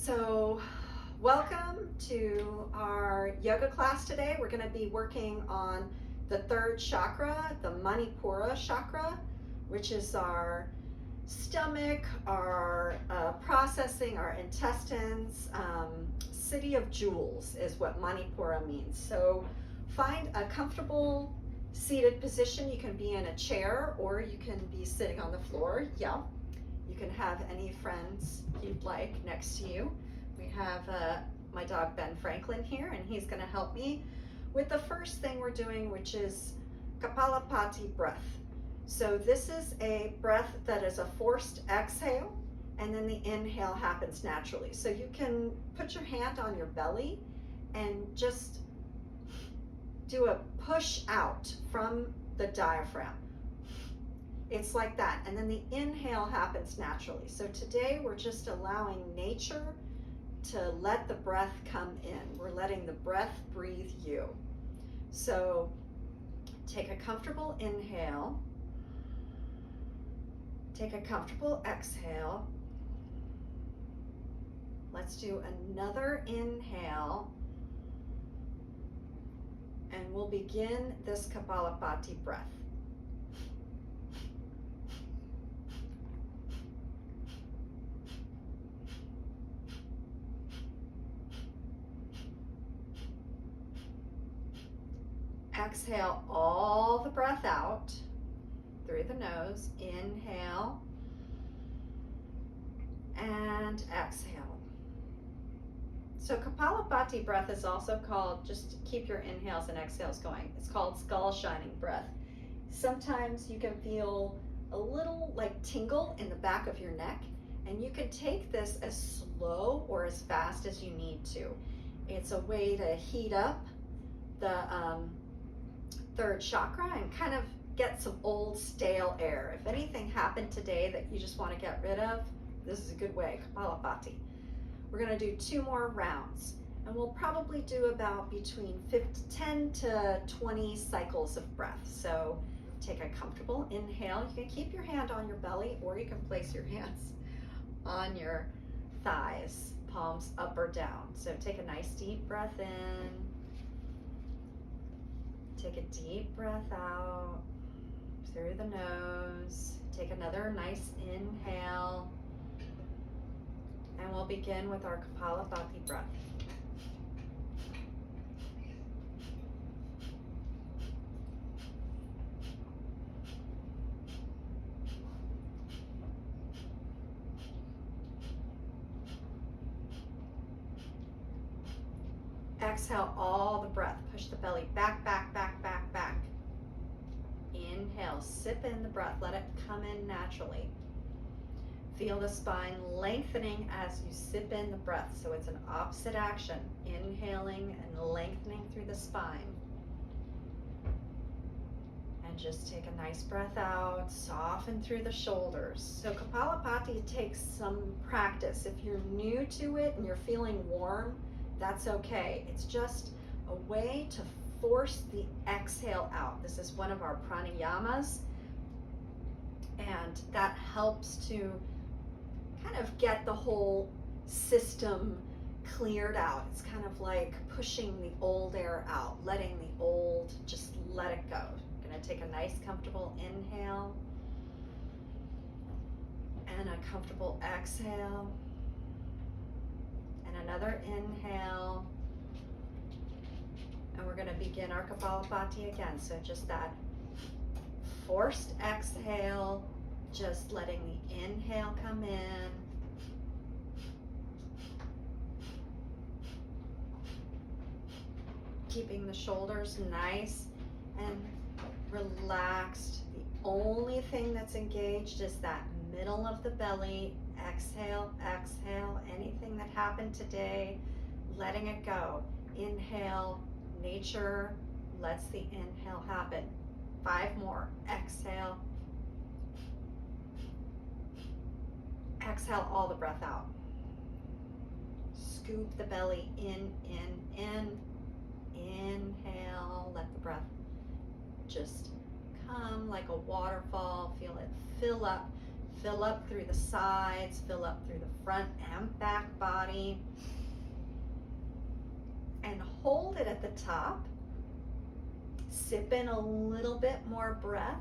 So, welcome to our yoga class today. We're going to be working on the third chakra, the Manipura Chakra, which is our stomach, our processing, our intestines. City of jewels is what Manipura means. So, find a comfortable seated position. You can be in a chair or you can be sitting on the floor. Yeah. You can have any friends you'd like next to you. We have my dog Ben Franklin here, and he's going to help me with the first thing we're doing, which is Kapalabhati breath. So this is a breath that is a forced exhale, and then the inhale happens naturally. So you can put your hand on your belly and just do a push out from the diaphragm. It's like that, and then the inhale happens naturally. So today we're just allowing nature to let the breath come in. We're letting the breath breathe you. So take a comfortable inhale, take a comfortable exhale. Let's do another inhale, and we'll begin this Kapalabhati breath. Exhale all the breath out through the nose. Inhale and exhale. So Kapalabhati breath is also called, just keep your inhales and exhales going, it's called skull shining breath. Sometimes you can feel a little like tingle in the back of your neck, and you can take this as slow or as fast as you need to. It's a way to heat up the third chakra and kind of get some old stale air. If anything happened today that you just want to get rid of, this is a good way, Kapalabhati. We're going to do 2 more rounds, and we'll probably do about between 10 to 20 cycles of breath. So take a comfortable inhale. You can keep your hand on your belly, or you can place your hands on your thighs, palms up or down. So take a nice deep breath in. Take a deep breath out through the nose. Take another nice inhale. And we'll begin with our Kapalabhati breath. Exhale all the breath. Push the belly back, back, back, back, back. Inhale, sip in the breath. Let it come in naturally. Feel the spine lengthening as you sip in the breath. So it's an opposite action. Inhaling and lengthening through the spine. And just take a nice breath out. Soften through the shoulders. So Kapalabhati takes some practice. If you're new to it and you're feeling warm, that's okay. It's just a way to force the exhale out. This is one of our pranayamas, and that helps to kind of get the whole system cleared out. It's kind of like pushing the old air out, letting the old, just let it go. Gonna take a nice comfortable inhale and a comfortable exhale. And another inhale, and we're going to begin our Kapalabhati again. So just that forced exhale, just letting the inhale come in, keeping the shoulders nice and relaxed. The only thing that's engaged is that middle of the belly. Exhale, exhale, anything that happened today, letting it go. Inhale, nature lets the inhale happen. 5 more. Exhale. Exhale all the breath out. Scoop the belly in. Inhale, let the breath just come like a waterfall. Feel it fill up Fill up through the sides, fill up through the front and back body. And hold it at the top. Sip in a little bit more breath.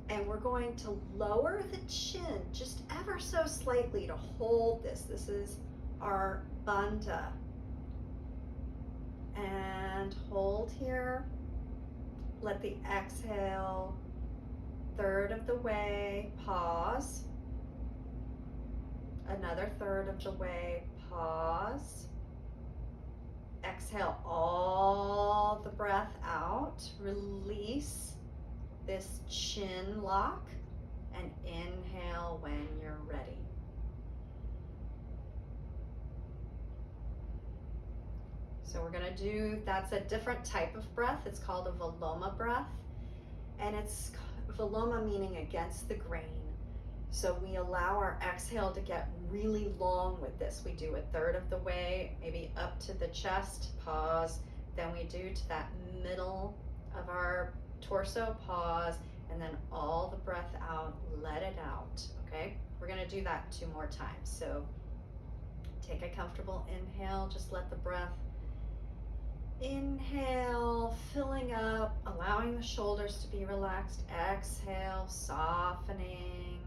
And we're going to lower the chin just ever so slightly to hold this. This is our bandha. And hold here. Let the exhale, third of the way, pause. Another third of the way, pause. Exhale all the breath out. Release this chin lock and inhale when you're ready. So we're gonna do, that's a different type of breath. It's called a Viloma breath. And it's Viloma meaning against the grain. So we allow our exhale to get really long with this. We do a third of the way, maybe up to the chest, pause. Then we do to that middle of our torso, pause, and then all the breath out, let it out, okay? We're gonna do that 2 more times. So take a comfortable inhale, just let the breath inhale, filling up, allowing the shoulders to be relaxed. Exhale, softening.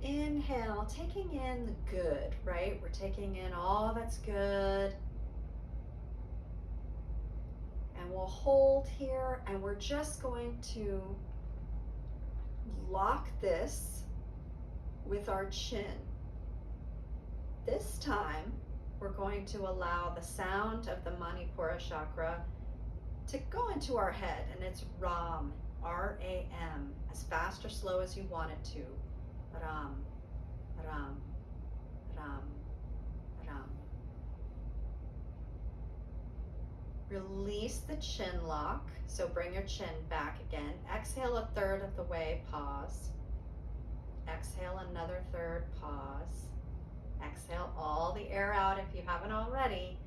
Inhale, taking in the good, right? We're taking in all that's good. And we'll hold here, and we're just going to lock this with our chin. This time, we're going to allow the sound of the Manipura Chakra to go into our head, and it's Ram, R-A-M, as fast or slow as you want it to. Ram, Ram, Ram, Ram. Release the chin lock, so bring your chin back again. Exhale a third of the way, pause. Exhale another third, pause. Exhale all the air out if you haven't already,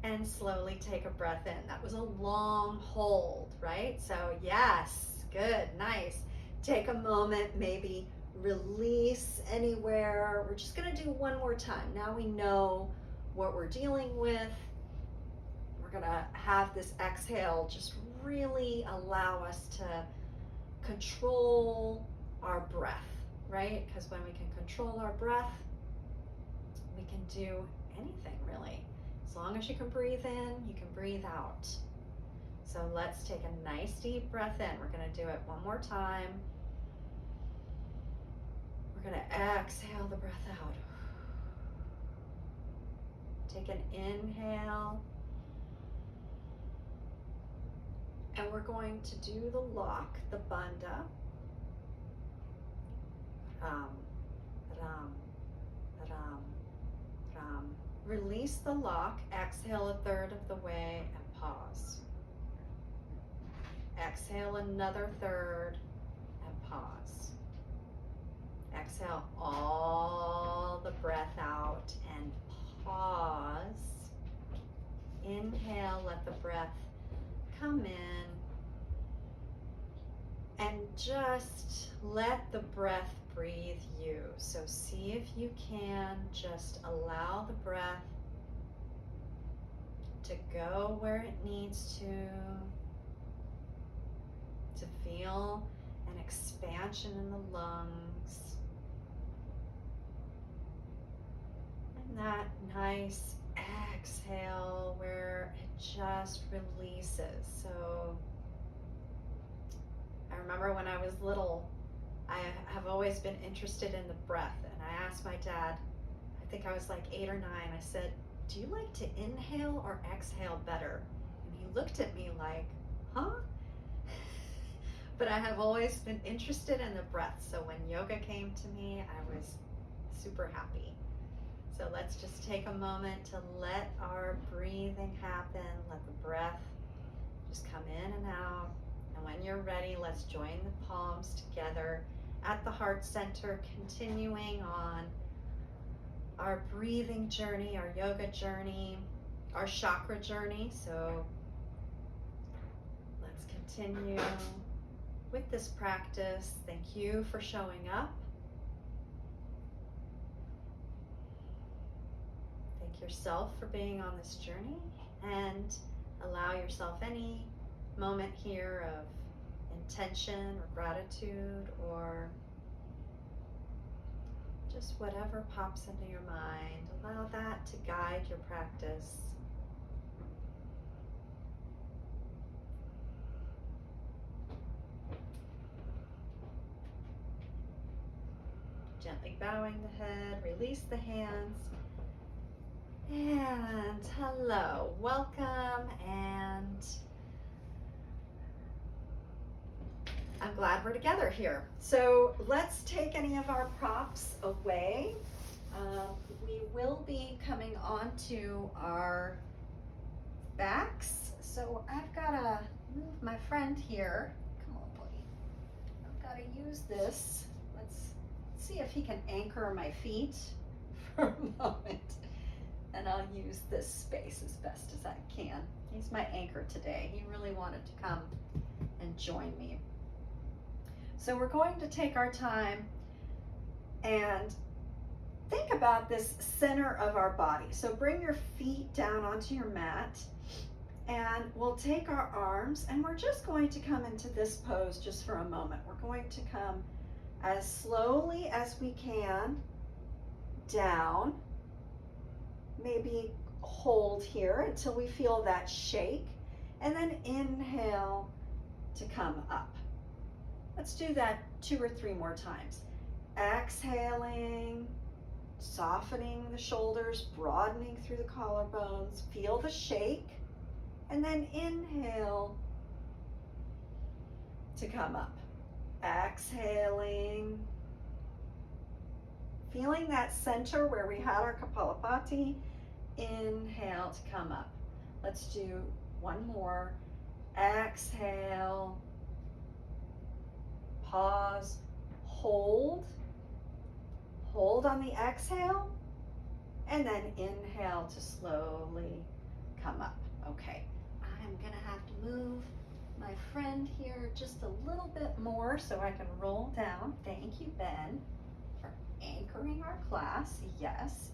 and slowly take a breath in. That was a long hold, right? So yes, good, nice. Take a moment, maybe release anywhere. We're just gonna do 1 more time. Now we know what we're dealing with. We're gonna have this exhale just really allow us to control our breath, right? Because when we can control our breath, we can do anything really. As long as you can breathe in, you can breathe out. So let's take a nice deep breath in. We're gonna do it 1 more time. We're gonna exhale the breath out. Take an inhale. And we're going to do the lock, the bandha. Ram, Ram, Ram, Ram. Release the lock, exhale a third of the way and pause. Exhale another third and pause. Exhale all the breath out and pause. Inhale, let the breath come in. And just let the breath breathe you. So see if you can just allow the breath to go where it needs to feel an expansion in the lungs. And that nice exhale where it just releases. So I remember when I was little, I have always been interested in the breath, and I asked my dad, I think I was like 8 or 9, I said, do you like to inhale or exhale better? And he looked at me like, huh? But I have always been interested in the breath, so when yoga came to me, I was super happy. So let's just take a moment to let our breathing happen, let the breath just come in and out. And when you're ready, let's join the palms together at the heart center, continuing on our breathing journey, our yoga journey, our chakra journey. So let's continue with this practice. Thank you for showing up. Thank yourself for being on this journey, and allow yourself any moment here of intention or gratitude or just whatever pops into your mind. Allow that to guide your practice. Gently bowing the head, release the hands. And hello, welcome, and I'm glad we're together here. So let's take any of our props away. We will be coming on to our backs. So I've got to move my friend here. Come on, buddy. I've got to use this. Let's see if he can anchor my feet for a moment. And I'll use this space as best as I can. He's my anchor today. He really wanted to come and join me. So we're going to take our time and think about this center of our body. So bring your feet down onto your mat, and we'll take our arms and we're just going to come into this pose just for a moment. We're going to come as slowly as we can down. Maybe hold here until we feel that shake, and then inhale to come up. Let's do that 2 or 3 more times. Exhaling, softening the shoulders, broadening through the collarbones. Feel the shake, and then inhale to come up. Exhaling, feeling that center where we had our Kapalabhati. Inhale to come up. Let's do one more. Exhale, pause, hold on the exhale, and then inhale to slowly come up. Okay, I'm gonna have to move my friend here just a little bit more so I can roll down. Thank you, Ben, for anchoring our class. Yes.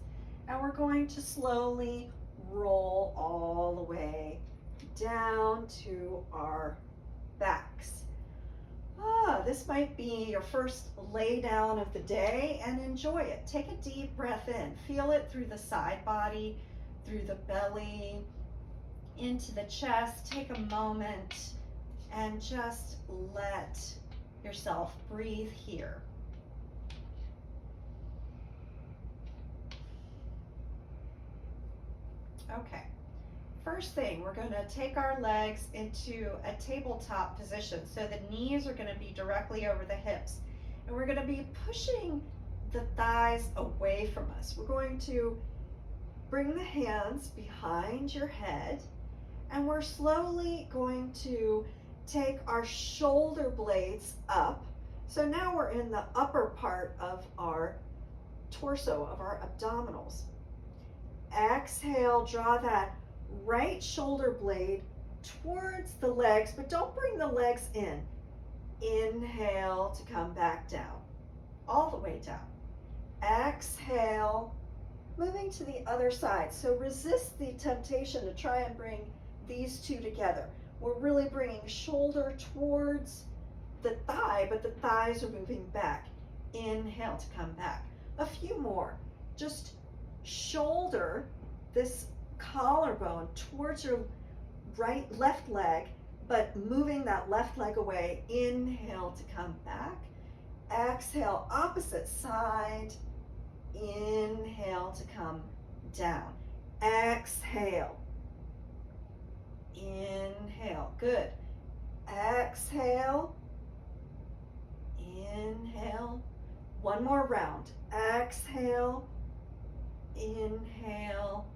And we're going to slowly roll all the way down to our backs. This might be your first lay down of the day, and enjoy it. Take a deep breath in. Feel it through the side body, through the belly, into the chest. Take a moment and just let yourself breathe here. Okay, first thing, we're going to take our legs into a tabletop position. So the knees are going to be directly over the hips. And we're going to be pushing the thighs away from us. We're going to bring the hands behind your head. And we're slowly going to take our shoulder blades up. So now we're in the upper part of our torso, of our abdominals. Exhale, draw that right shoulder blade towards the legs, but don't bring the legs in. Inhale to come back down, all the way down. Exhale, moving to the other side. So resist the temptation to try and bring these two together. We're really bringing shoulder towards the thigh, but the thighs are moving back. Inhale to come back. A few more. Just shoulder this collarbone towards your left leg, but moving that left leg away. Inhale to come back. Exhale, opposite side. Inhale to come down. Exhale. Inhale. Good. Exhale. Inhale. One more round. Exhale. Inhale.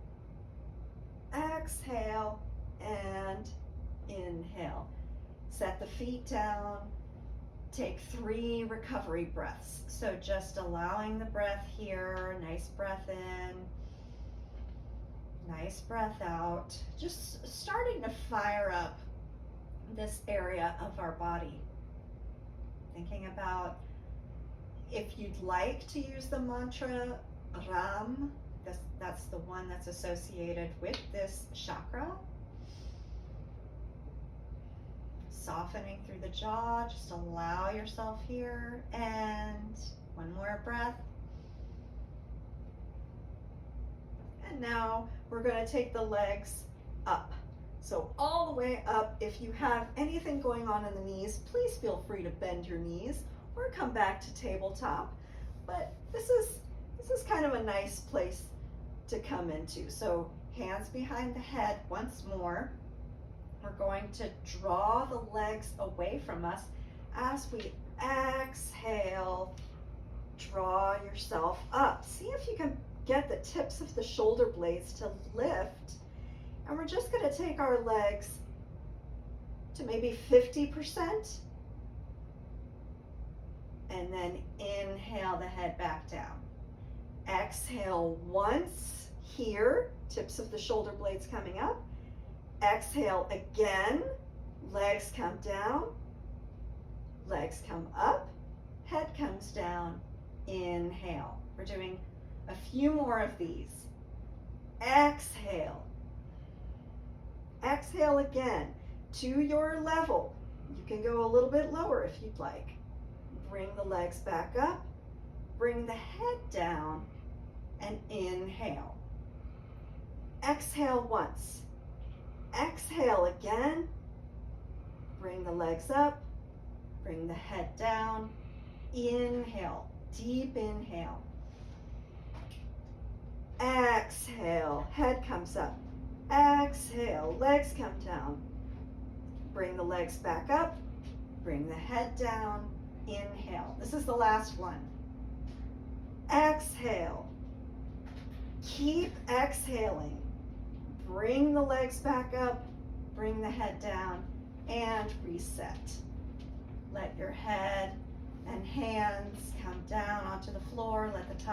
Exhale. And inhale. Set the feet down. Take 3 recovery breaths. So just allowing the breath here. Nice breath in. Nice breath out. Just starting to fire up this area of our body. Thinking about if you'd like to use the mantra Ram, that's the one that's associated with this chakra. Softening through the jaw, just allow yourself here, and one more breath. And now we're going to take the legs up. So all the way up. If you have anything going on in the knees, please feel free to bend your knees or come back to tabletop. But this is kind of a nice place to come into. So hands behind the head once more. We're going to draw the legs away from us as we exhale. Draw yourself up. See if you can get the tips of the shoulder blades to lift. And we're just going to take our legs to maybe 50%. And then inhale the head back down. Exhale once here, tips of the shoulder blades coming up. Exhale again, legs come down, legs come up, head comes down, inhale. We're doing a few more of these. Exhale. Exhale again to your level. You can go a little bit lower if you'd like. Bring the legs back up, bring the head down, and inhale. Exhale once. Exhale again. Bring the legs up, bring the head down. Inhale, deep inhale. Exhale, head comes up. Exhale, legs come down. Bring the legs back up, bring the head down. Inhale. This is the last one. Exhale. Keep exhaling. Bring the legs back up, bring the head down, and reset. Let your head and hands come down onto the floor. Let the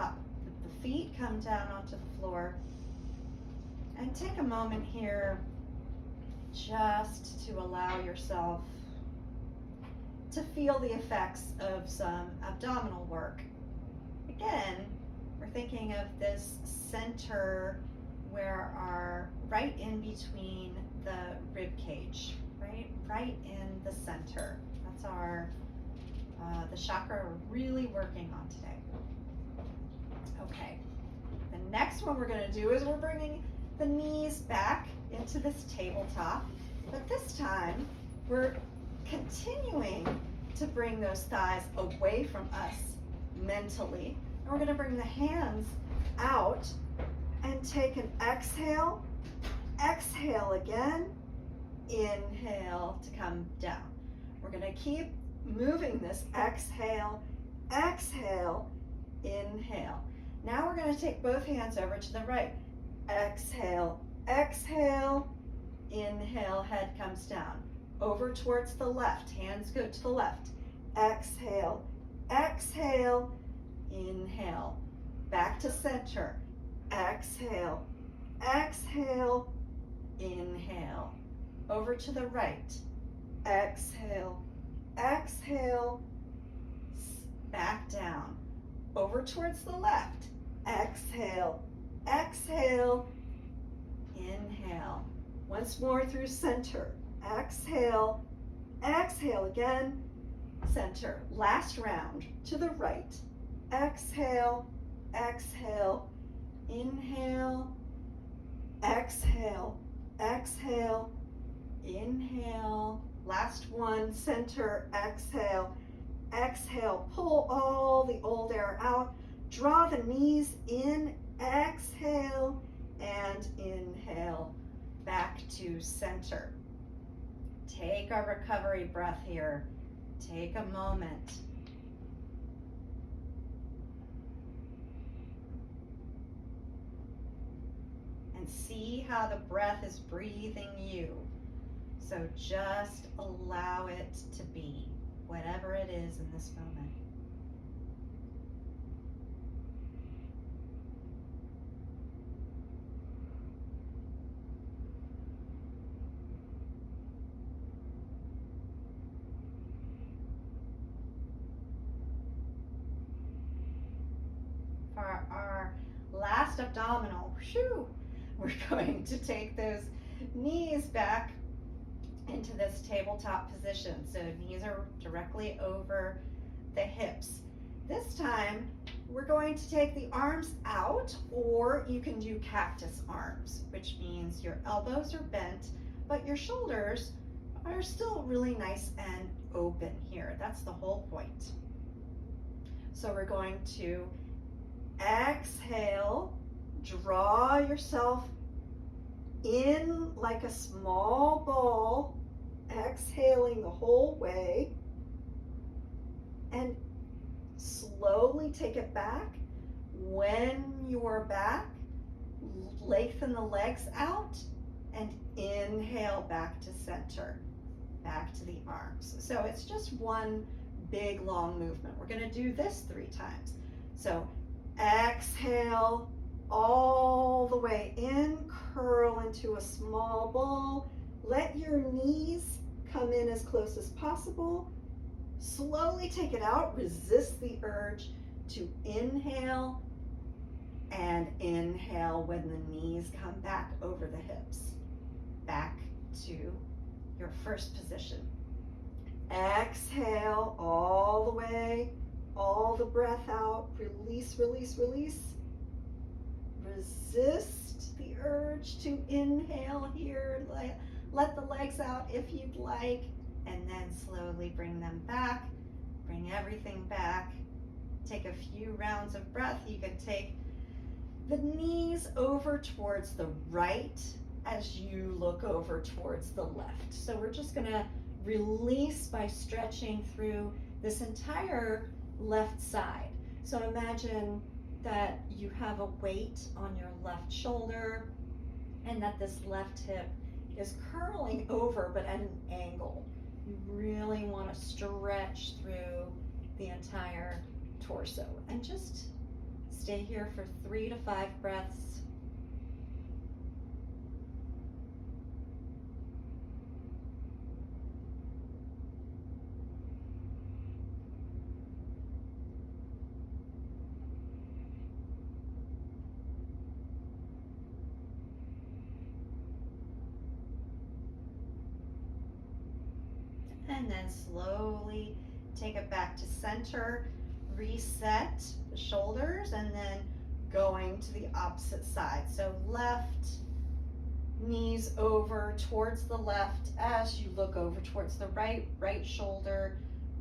feet come down onto the floor. And take a moment here just to allow yourself to feel the effects of some abdominal work. Again, we're thinking of this center where our right in between the rib cage, right in the center. That's our the chakra we're really working on today. Okay, the next one we're going to do is we're bringing the knees back into this tabletop, but this time we're continuing to bring those thighs away from us mentally. And we're going to bring the hands out and take an exhale. Exhale again. Inhale to come down. We're going to keep moving this. Exhale, exhale, inhale. Now we're going to take both hands over to the right. Exhale, exhale, inhale, head comes down. Over towards the left, hands go to the left. Exhale, exhale, inhale. Back to center. Exhale, exhale, inhale. Over to the right. Exhale, exhale, back down. Over towards the left. Exhale, exhale, inhale. Once more through center. Exhale, exhale again, center. Last round to the right. Exhale, exhale, inhale, exhale, exhale, inhale. Last one, center, exhale, exhale. Pull all the old air out. Draw the knees in, exhale, and inhale. Back to center. Take a recovery breath here. Take a moment. And see how the breath is breathing you. So just allow it to be, whatever it is in this moment. for our last abdominal. Whew. We're going to take those knees back into this tabletop position. So knees are directly over the hips. This time, we're going to take the arms out, or you can do cactus arms, which means your elbows are bent, but your shoulders are still really nice and open here. That's the whole point. So we're going to exhale, draw yourself in like a small ball, exhaling the whole way, and slowly take it back. When you're back, lengthen the legs out and inhale back to center, back to the arms. So it's just one big long movement. We're going to do this 3 times. So exhale all the way in, curl into a small ball. Let your knees come in as close as possible. Slowly take it out. Resist the urge to inhale, and inhale when the knees come back over the hips. Back to your first position. Exhale all the way, all the breath out. Release, release, release. Resist the urge to inhale here. Let the legs out if you'd like, and then slowly bring them back. Bring everything back. Take a few rounds of breath. You can take the knees over towards the right as you look over towards the left. So we're just going to release by stretching through this entire left side. So imagine that you have a weight on your left shoulder and that this left hip is curling over but at an angle. You really want to stretch through the entire torso, and just stay here for 3 to 5 breaths. And then slowly take it back to center, reset the shoulders, and then going to the opposite side. So left, knees over towards the left as you look over towards the right, right shoulder,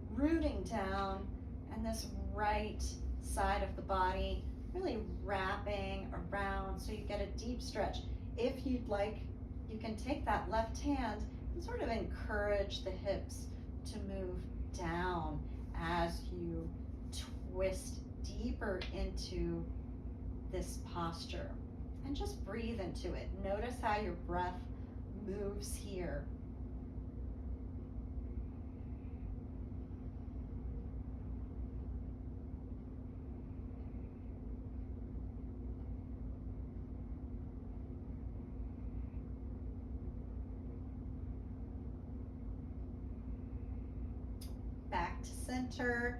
rooting down, and this right side of the body really wrapping around so you get a deep stretch. If you'd like, you can take that left hand and sort of encourage the hips to move down as you twist deeper into this posture, and just breathe into it. Notice how your breath moves here. Back to center.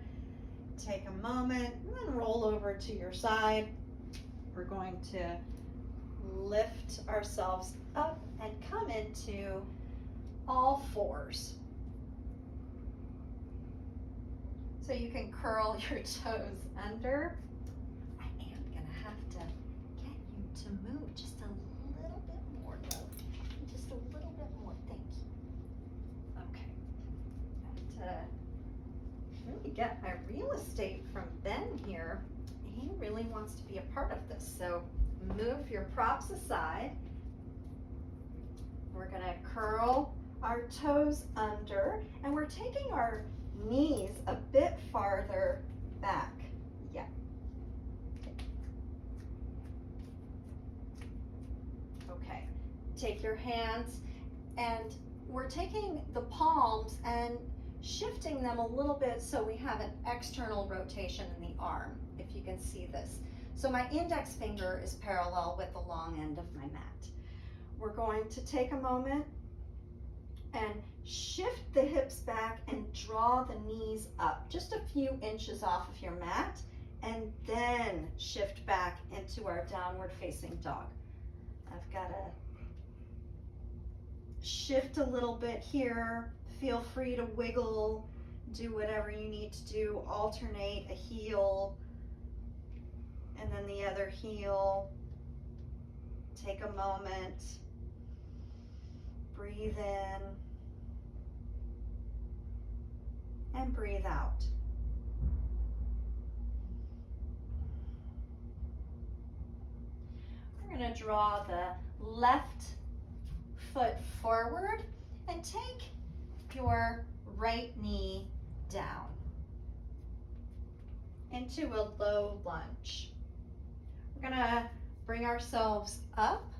Take a moment and then roll over to your side. We're going to lift ourselves up and come into all fours. So you can curl your toes under. I am going to have to get you to move just a little bit more though. Just a little bit more. Thank you. Okay. And really get my real estate from Ben here. He really wants to be a part of this. So move your props aside. We're going to curl our toes under, and we're taking our knees a bit farther back. Yeah. Okay. Take your hands, and we're taking the palms and shifting them a little bit so we have an external rotation in the arm, if you can see this. So my index finger is parallel with the long end of my mat. We're going to take a moment and shift the hips back and draw the knees up just a few inches off of your mat, and then shift back into our downward facing dog. I've got to shift a little bit here. Feel free to wiggle, do whatever you need to do, alternate a heel and then the other heel. Take a moment, breathe in and breathe out. We're going to draw the left foot forward and take your right knee down into a low lunge. We're going to bring ourselves up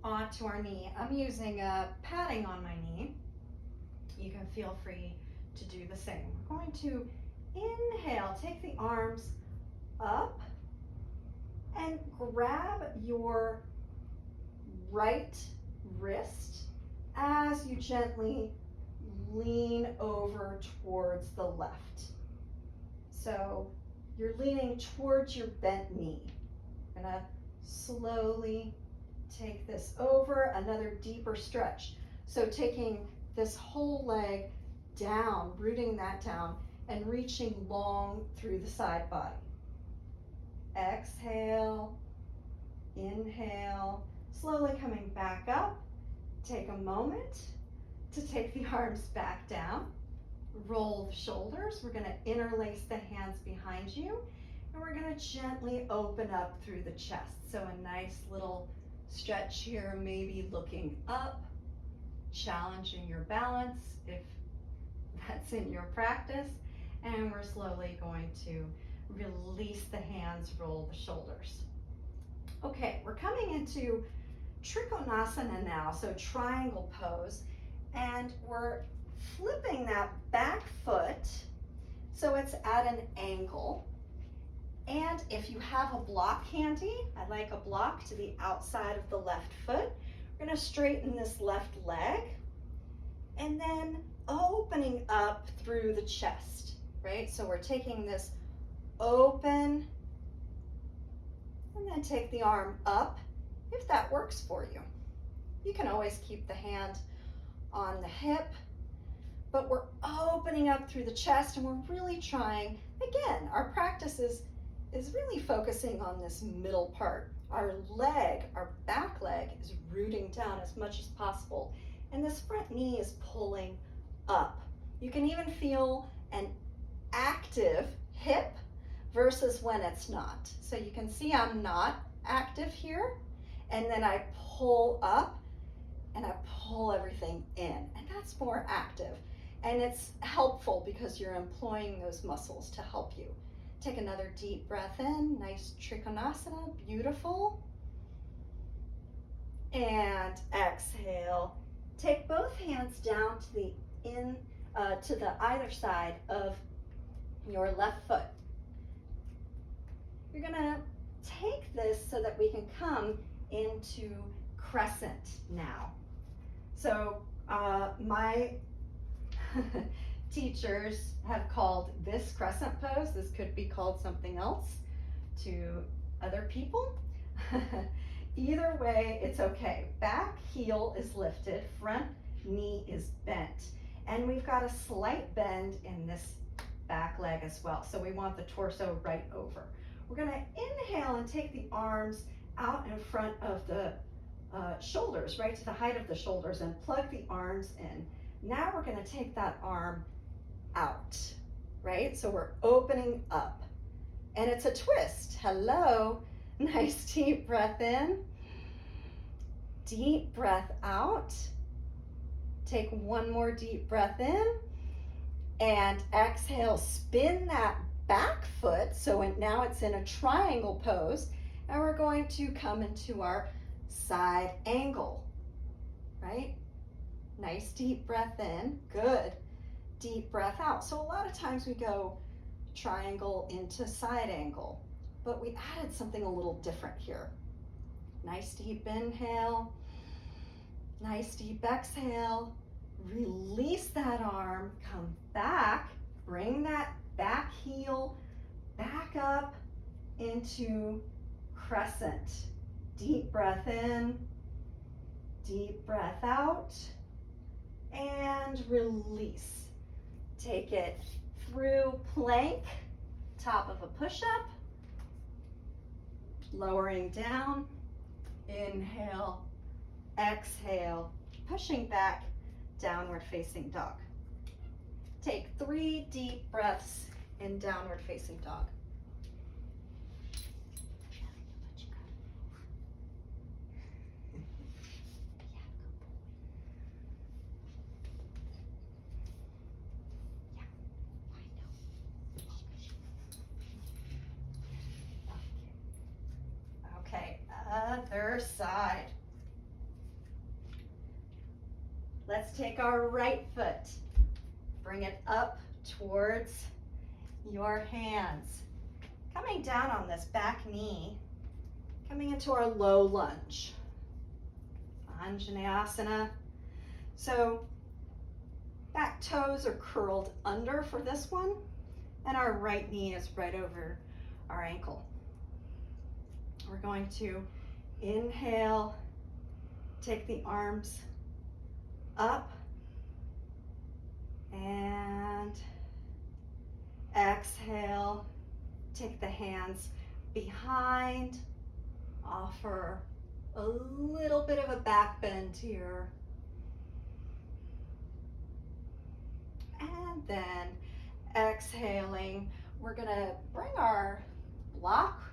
onto our knee. I'm using a padding on my knee. You can feel free to do the same. We're going to inhale, take the arms up and grab your right wrist as you gently lean over towards the left. So you're leaning towards your bent knee. I'm gonna slowly take this over, another deeper stretch. So taking this whole leg down, rooting that down, and reaching long through the side body. Exhale, inhale, slowly coming back up. Take a moment to take the arms back down. Roll the shoulders. We're going to interlace the hands behind you, and we're going to gently open up through the chest. So a nice little stretch here, maybe looking up, challenging your balance if that's in your practice. And we're slowly going to release the hands, roll the shoulders. Okay, we're coming into Trikonasana now, so triangle pose, and we're flipping that back foot so it's at an angle. And if you have a block handy, I like a block to the outside of the left foot. We're going to straighten this left leg and then opening up through the chest, right? So we're taking this open and then take the arm up if that works for you. You can always keep the hand on the hip, but we're opening up through the chest and we're really trying, again, our practice is really focusing on this middle part. Our leg, our back leg is rooting down as much as possible, and this front knee is pulling up. You can even feel an active hip versus when it's not. So you can see I'm not active here, and then I pull up and I pull everything in, and that's more active. And it's helpful because you're employing those muscles to help you. Take another deep breath in, nice Trikonasana, beautiful. And exhale. Take both hands down to the either side of your left foot. You're gonna take this so that we can come into crescent now. So my teachers have called this crescent pose. This could be called something else to other people. Either way, it's okay. Back heel is lifted, front knee is bent, and we've got a slight bend in this back leg as well. So we want the torso right over. We're going to inhale and take the arms out in front of the shoulders, right to the height of the shoulders, and plug the arms in. Now we're going to take that arm out, right? So we're opening up, and it's a twist. Hello. Nice deep breath in, deep breath out. Take one more deep breath in, and exhale, spin that back foot, so now it's in a triangle pose, and we're going to come into our side angle, right? Nice deep breath in, good. Deep breath out. So a lot of times we go triangle into side angle, but we added something a little different here. Nice deep inhale, nice deep exhale. Release that arm, come back, bring that back heel back up into crescent. Deep breath in, deep breath out, and release. Take it through plank, top of a push-up, lowering down, inhale, exhale, pushing back, downward facing dog. Take 3 deep breaths in downward facing dog. Okay, other side. Let's take our right foot, bring it up towards your hands. Coming down on this back knee, coming into our low lunge. Anjaneyasana. So back toes are curled under for this one, and our right knee is right over our ankle. We're going to inhale, take the arms up, and exhale, take the hands behind, offer a little bit of a back bend here. And then exhaling, we're gonna bring our block,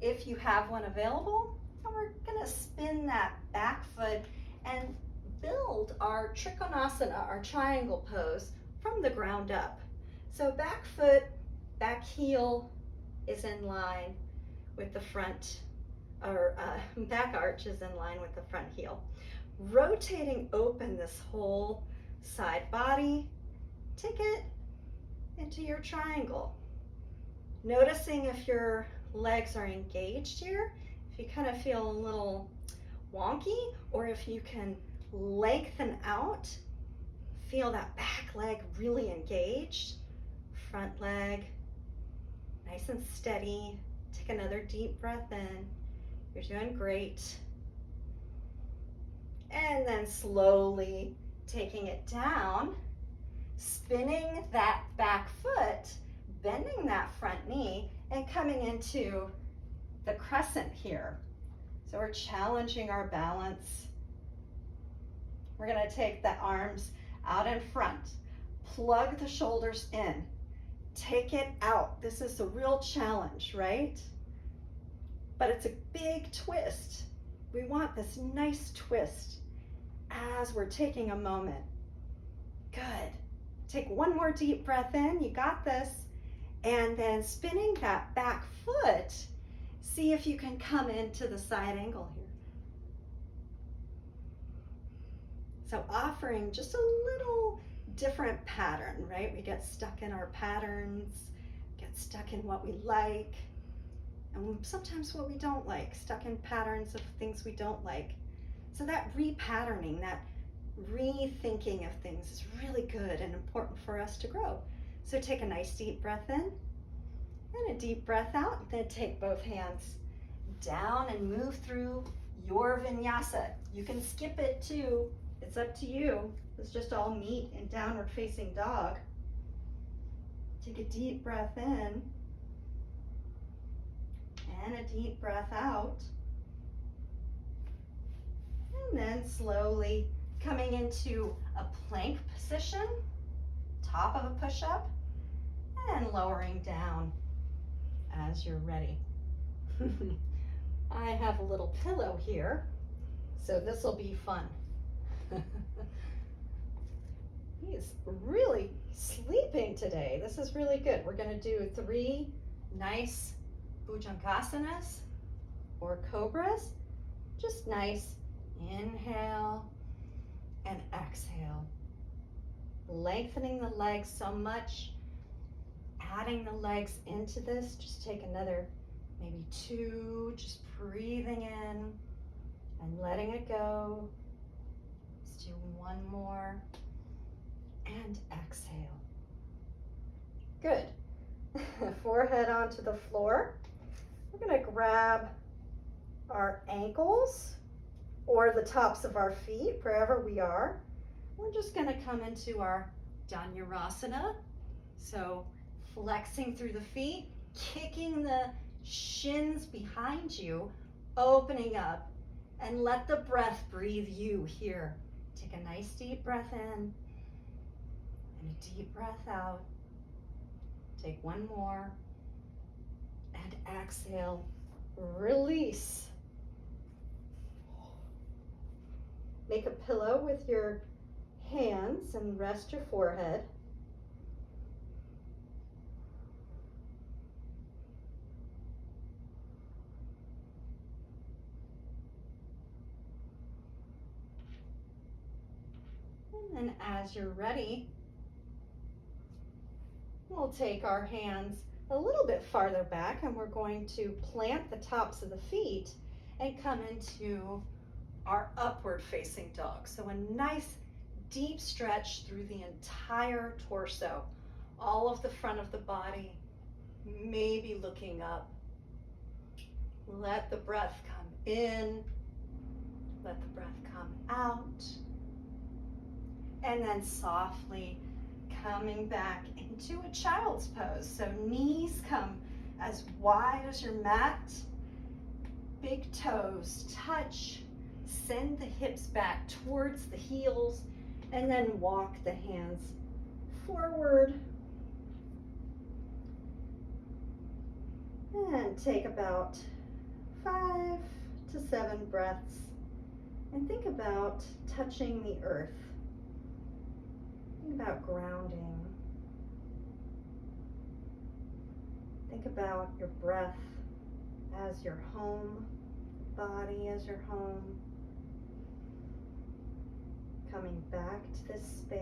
if you have one available, and we're gonna spin that back foot and build our Trikonasana, our triangle pose, from the ground up. So back foot, back heel is in line with the front, or back arch is in line with the front heel. Rotating open this whole side body, take it into your triangle. Noticing if your legs are engaged here, if you kind of feel a little wonky, or if you can lengthen out, feel that back leg really engaged, front leg nice and steady. Take another deep breath in. You're doing great. And then slowly taking it down, spinning that back foot, bending that front knee, and coming into the crescent here. So we're challenging our balance. We're gonna take the arms out in front, plug the shoulders in, take it out. This is a real challenge, right? But it's a big twist. We want this nice twist as we're taking a moment. Good. Take one more deep breath in, you got this. And then spinning that back foot, see if you can come into the side angle here. So offering just a little different pattern, right? We get stuck in our patterns, get stuck in what we like, and sometimes what we don't like, stuck in patterns of things we don't like. So that repatterning, that rethinking of things is really good and important for us to grow. So take a nice deep breath in and a deep breath out. Then take both hands down and move through your vinyasa. You can skip it too. It's up to you. Let's just all meet in downward facing dog. Take a deep breath in and a deep breath out. And then slowly coming into a plank position, top of a push-up, and lowering down as you're ready. I have a little pillow here, so this will be fun. He is really sleeping today. This is really good. We're going to do 3 nice bhujangasanas or cobras. Just nice. Inhale and exhale. Lengthening the legs so much. Adding the legs into this. Just take another maybe 2. Just breathing in and letting it go. Let's do 1 more. And exhale. Good. Forehead onto the floor. We're going to grab our ankles or the tops of our feet, wherever we are. We're just going to come into our Dhanurasana. So flexing through the feet, kicking the shins behind you, opening up, and let the breath breathe you here. Take a nice deep breath in and a deep breath out. Take one more and exhale. Release. Make a pillow with your hands and rest your forehead. And then as you're ready, we'll take our hands a little bit farther back and we're going to plant the tops of the feet and come into our upward facing dog. So a nice deep stretch through the entire torso, all of the front of the body, maybe looking up. Let the breath come in, let the breath come out, and then softly coming back into a child's pose. So knees come as wide as your mat, big toes touch, send the hips back towards the heels, and then walk the hands forward. And take about 5 to 7 breaths and think about touching the earth. Think about grounding. Think about your breath as your home, body as your home. Coming back to this space.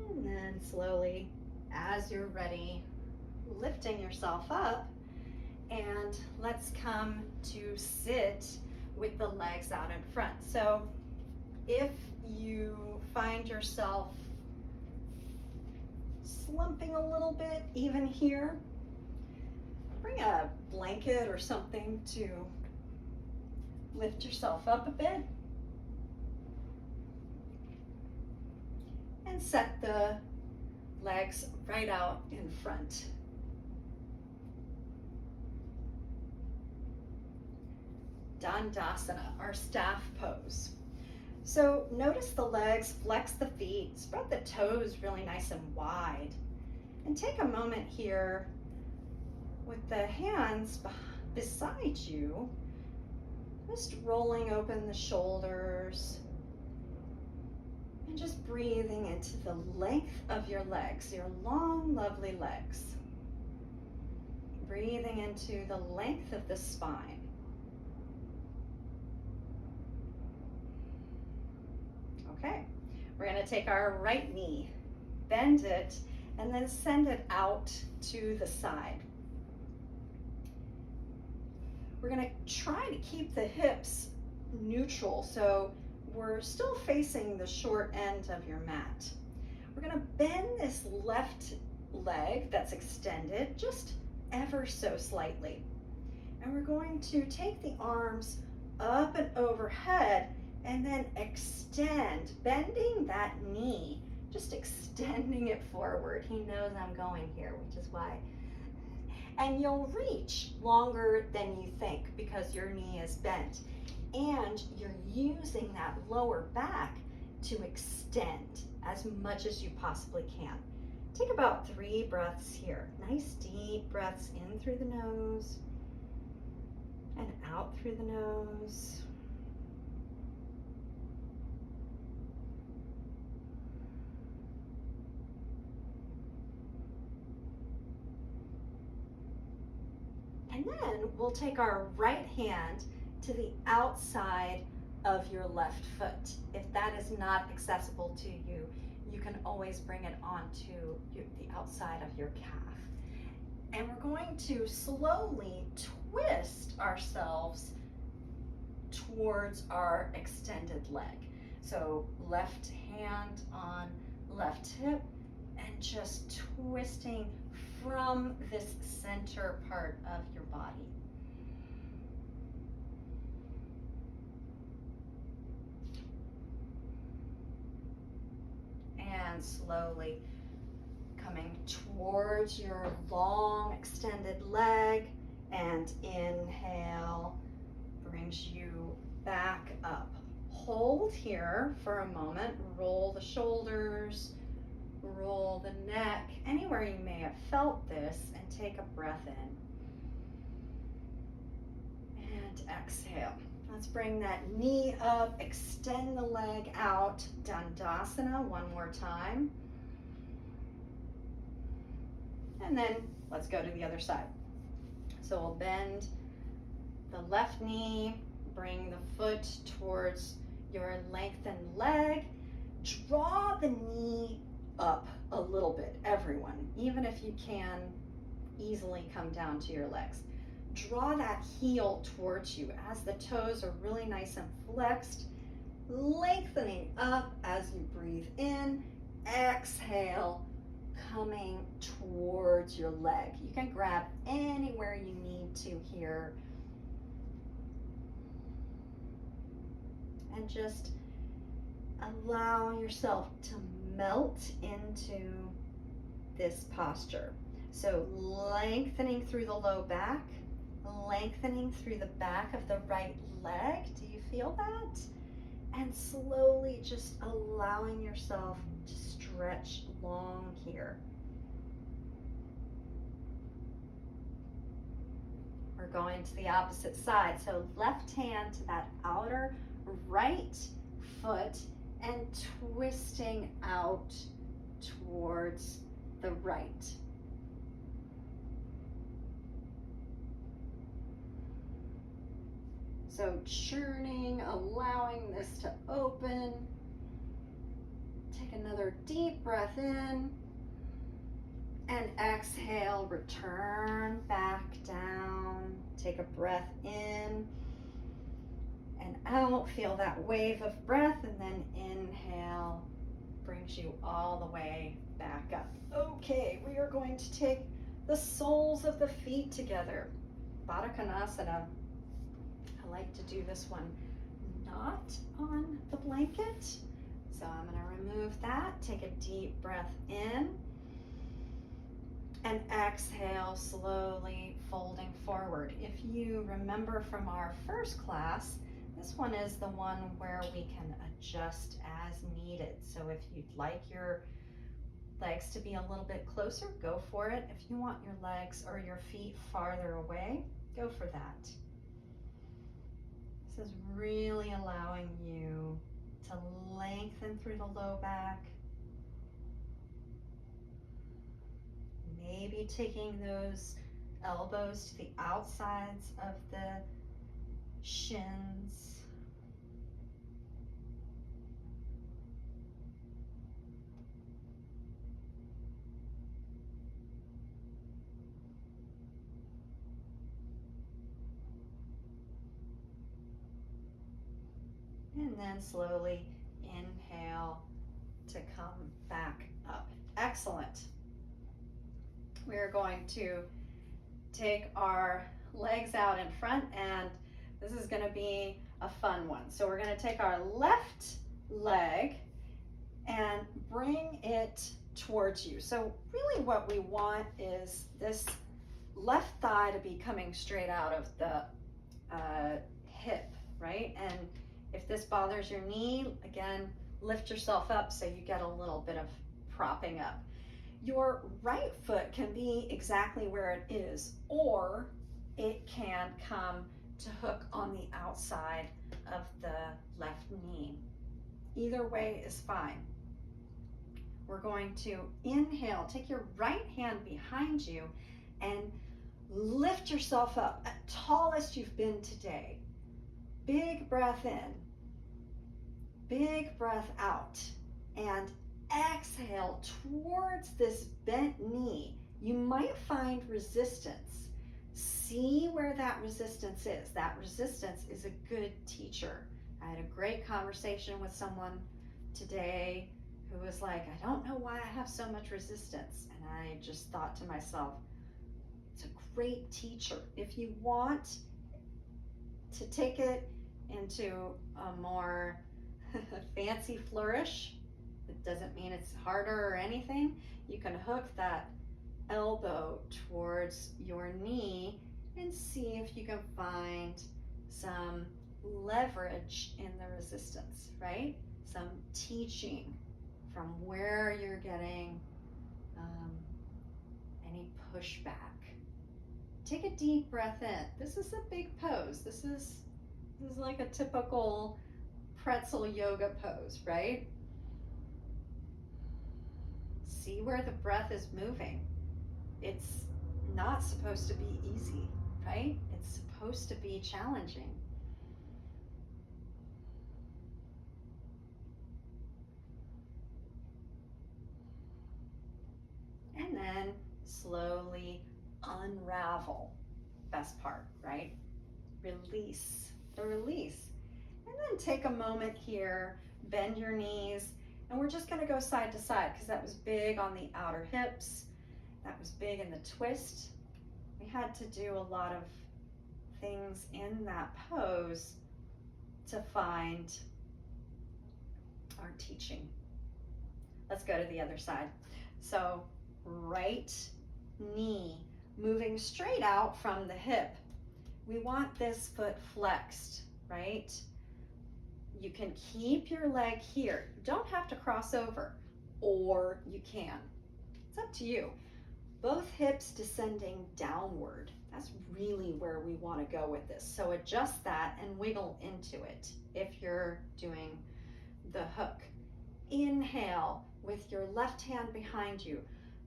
And then slowly, as you're ready, lifting yourself up, and let's come to sit with the legs out in front. So if you find yourself slumping a little bit, even here, bring a blanket or something to lift yourself up a bit. And set the legs right out in front. Dandasana, our staff pose. So notice the legs, flex the feet, spread the toes really nice and wide. And take a moment here with the hands beside you, just rolling open the shoulders, and just breathing into the length of your legs, your long, lovely legs. Breathing into the length of the spine. Okay, we're going to take our right knee, bend it, and then send it out to the side. We're going to try to keep the hips neutral, so we're still facing the short end of your mat. We're going to bend this left leg that's extended just ever so slightly. And we're going to take the arms up and overhead and then extend, bending that knee, just extending it forward. He knows I'm going here, which is why. And you'll reach longer than you think because your knee is bent. And you're using that lower back to extend as much as you possibly can. Take about 3 breaths here. Nice deep breaths in through the nose and out through the nose. And then then we'll take our right hand to the outside of your left foot. If that is not accessible to you, you can always bring it onto the outside of your calf. And we're going to slowly twist ourselves towards our extended leg. So left hand on left hip and just twisting from this center part of your body. And slowly coming towards your long extended leg, and inhale brings you back up. Hold here for a moment, roll the shoulders, roll the neck, anywhere you may have felt this, and take a breath in. And exhale. Let's bring that knee up, extend the leg out, Dandasana, one more time. And then let's go to the other side. So we'll bend the left knee, bring the foot towards your lengthened leg. Draw the knee up a little bit, everyone, even if you can easily come down to your legs. Draw that heel towards you as the toes are really nice and flexed, lengthening up as you breathe in. Exhale, coming towards your leg. You can grab anywhere you need to here. And just allow yourself to melt into this posture. So lengthening through the low back, lengthening through the back of the right leg. Do you feel that? And slowly just allowing yourself to stretch long here. We're going to the opposite side. So left hand to that outer right foot and twisting out towards the right. So churning, allowing this to open. Take another deep breath in. And exhale, return back down. Take a breath in and out. Feel that wave of breath, and then inhale brings you all the way back up. Okay, we are going to take the soles of the feet together. Baddha Konasana. I like to do this one not on the blanket. So I'm going to remove that. Take a deep breath in. And exhale, slowly folding forward. If you remember from our first class, this one is the one where we can adjust as needed. So if you'd like your legs to be a little bit closer, go for it. If you want your legs or your feet farther away, go for that. This is really allowing you to lengthen through the low back. Maybe taking those elbows to the outsides of the shins. And then slowly inhale to come back up. Excellent. We're going to take our legs out in front, and this is going to be a fun one. So we're going to take our left leg and bring it towards you. So really what we want is this left thigh to be coming straight out of the hip, right? And if this bothers your knee, again, lift yourself up so you get a little bit of propping up. Your right foot can be exactly where it is, or it can come to hook on the outside of the left knee. Either way is fine. We're going to inhale, take your right hand behind you and Lift yourself up at tallest you've been today. Big breath in, big breath out, and exhale towards this bent knee. You might find resistance. See where that resistance is. That resistance is a good teacher. I had a great conversation with someone today who was like, I don't know why I have so much resistance. And I just thought to myself, it's a great teacher. If you want to take it into a more fancy flourish, it doesn't mean it's harder or anything. You can hook that elbow towards your knee and see if you can find some leverage in the resistance, right? Some teaching from where you're getting any pushback. Take a deep breath in. This is a big pose. This is like a typical pretzel yoga pose, right? See where the breath is moving. It's not supposed to be easy, right? It's supposed to be challenging. And then slowly unravel. Best part, right? Release, the release. And then take a moment here, bend your knees, and we're just gonna go side to side because that was big on the outer hips. That was big in the twist. We had to do a lot of things in that pose to find our teaching. Let's go to the other side. So right knee moving straight out from the hip. We want this foot flexed, right? You can keep your leg here. You don't have to cross over, or you can. It's up to you. Both hips descending downward. That's really where we want to go with this. So adjust that and wiggle into it if you're doing the hook. Inhale with your left hand behind you,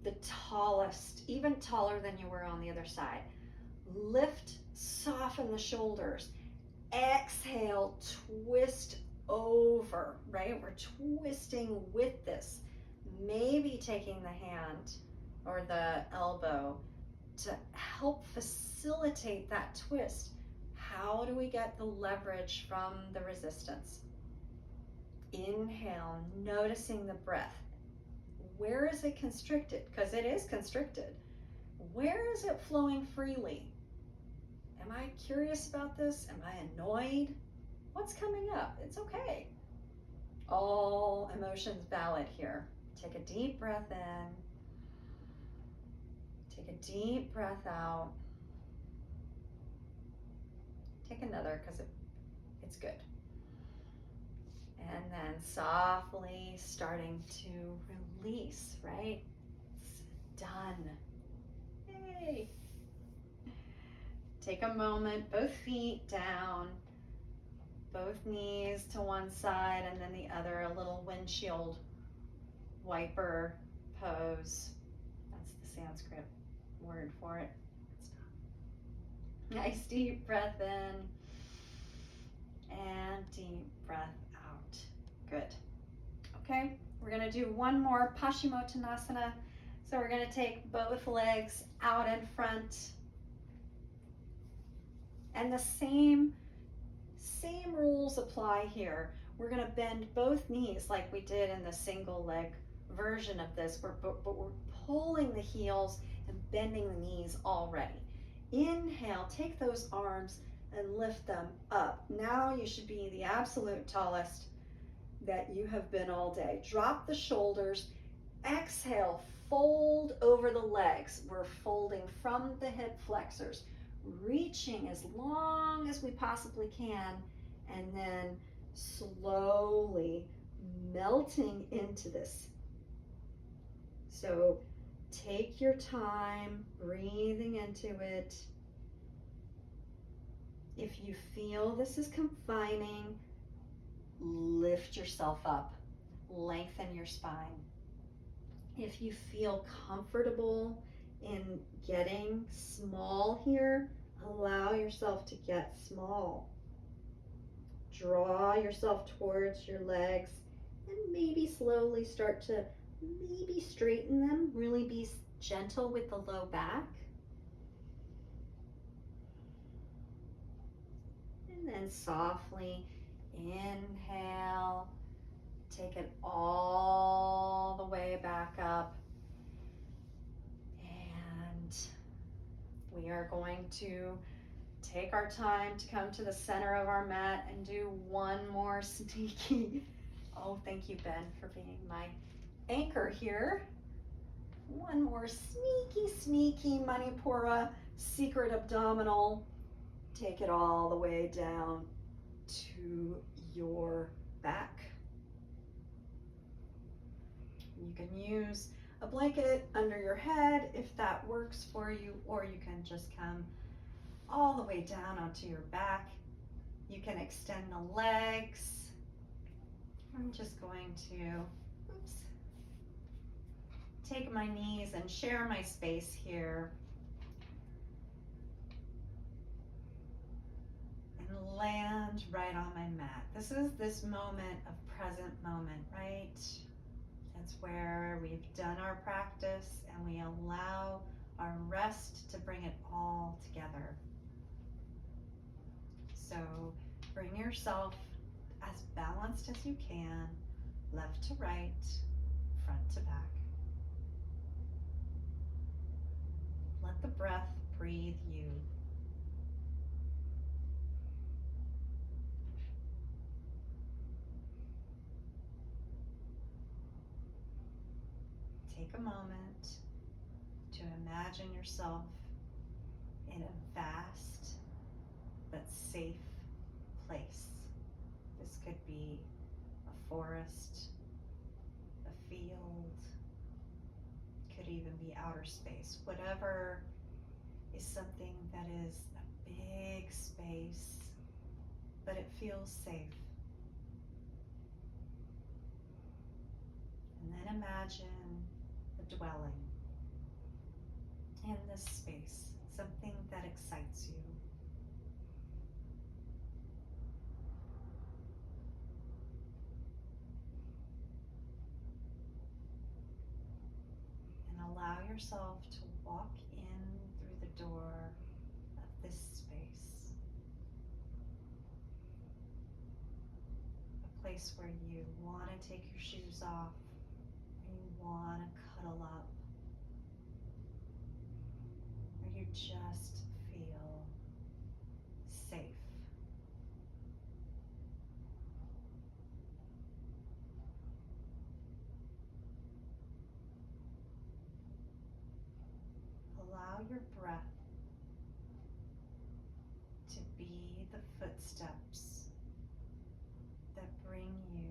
the tallest, even taller than you were on the other side. Lift, soften the shoulders. Exhale, twist over, right? We're twisting with this. Maybe taking the hand or the elbow to help facilitate that twist. How do we get the leverage from the resistance? Inhale, noticing the breath. Where is it constricted? Because it is constricted. Where is it flowing freely? Am I curious about this? Am I annoyed? What's coming up? It's okay. All emotions valid here. Take a deep breath in. Take a deep breath out. Take another because it's good. And then softly starting to release, right? It's done. Yay! Take a moment, both feet down, both knees to one side, and then the other, a little windshield wiper pose. That's the Sanskrit word for it. Nice deep breath in and deep breath out. Good. Okay, we're gonna do one more Paschimottanasana. So we're gonna take both legs out in front. And the same rules apply here. We're gonna bend both knees like we did in the single leg version of this, but we're pulling the heels and bending the knees already. Inhale, take those arms and lift them up. Now you should be the absolute tallest that you have been all day. Drop the shoulders. Exhale, fold over the legs. We're folding from the hip flexors, reaching as long as we possibly can, and then slowly melting into this. So take your time, breathing into it. If you feel this is confining, lift yourself up, lengthen your spine. If you feel comfortable in getting small here. Allow yourself to get small. Draw yourself towards your legs and maybe slowly start to maybe straighten them. Really be gentle with the low back. And then softly inhale. Take it all the way back up. And we are going to take our time to come to the center of our mat and do one more sneaky. Oh, thank you, Ben, for being my anchor here. One more sneaky Manipura secret abdominal. Take it all the way down to your back. You can use a blanket under your head if that works for you, or you can just come all the way down onto your back. You can extend the legs. I'm just going to, take my knees and share my space here. And land right on my mat. This is this moment of present moment, right? It's where we've done our practice and we allow our rest to bring it all together. So bring yourself as balanced as you can, left to right, front to back. Let the breath breathe you. Take a moment to imagine yourself in a vast but safe place. This could be a forest, a field, could even be outer space. Whatever is something that is a big space, but it feels safe. And then imagine a dwelling in this space, something that excites you. And allow yourself to walk in through the door of this space. A place where you want to take your shoes off, where you want to cuddle up, where you just feel safe. Allow your breath to be the footsteps that bring you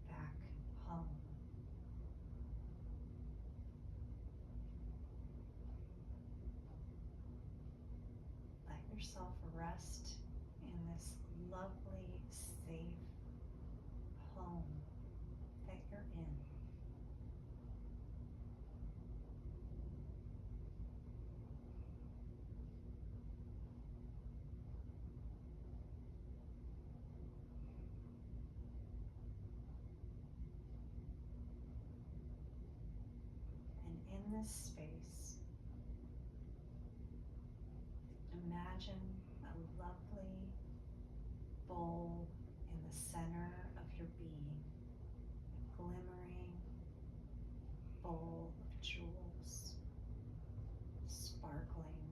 back home. Let yourself rest in this lovely, safe home that you're in. And in this space, imagine a lovely bowl in the center of your being, a glimmering bowl of jewels, sparkling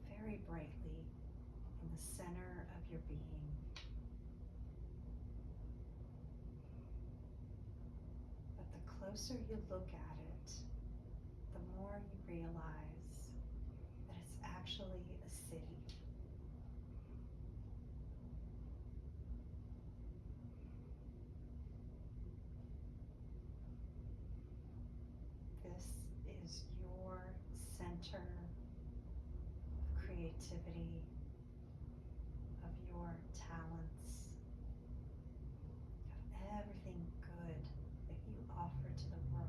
very brightly in the center of your being. But the closer you look at it, the more you realize that it's actually a city. This is your center of creativity, of your talents, of everything good that you offer to the world.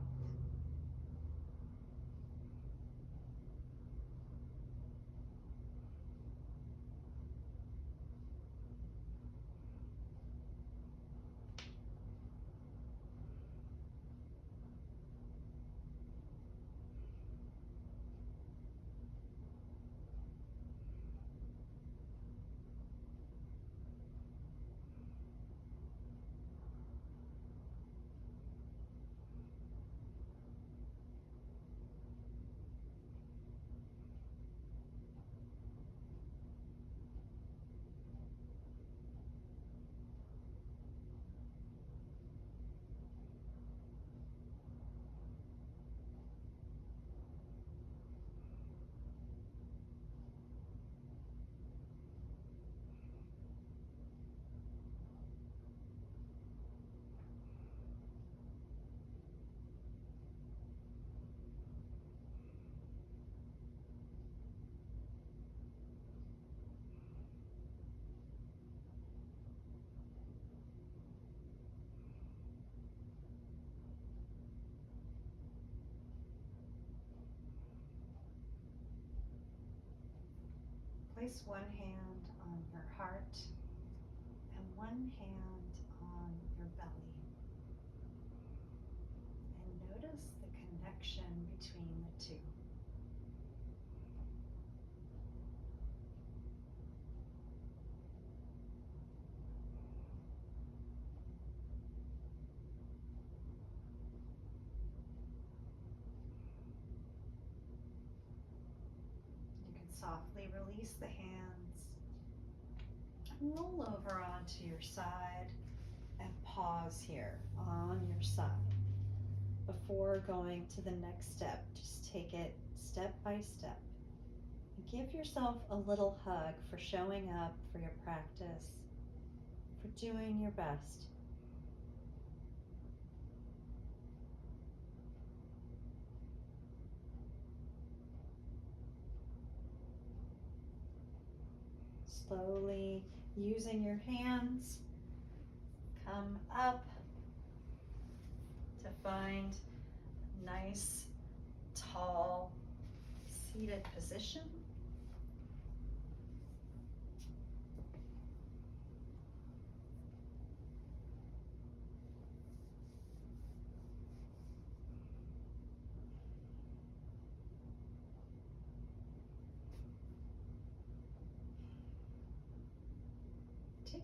place one hand on your heart and one hand on your belly. And notice the connection between the two. Softly release the hands and roll over onto your side and pause here on your side. Before going to the next step, just take it step by step. And give yourself a little hug for showing up for your practice, for doing your best. Slowly, using your hands, come up to find a nice, tall, seated position.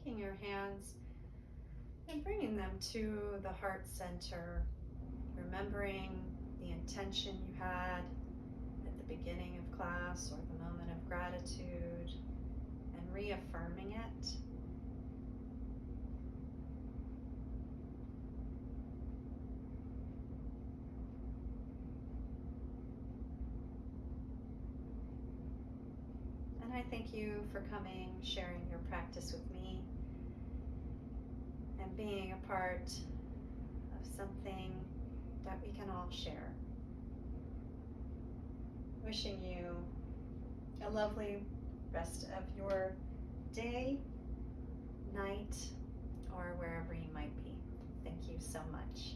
Taking your hands and bringing them to the heart center, remembering the intention you had at the beginning of class or the moment of gratitude, and reaffirming it. And I thank you for coming, sharing your practice with me, and being a part of something that we can all share. Wishing you a lovely rest of your day, night, or wherever you might be. Thank you so much.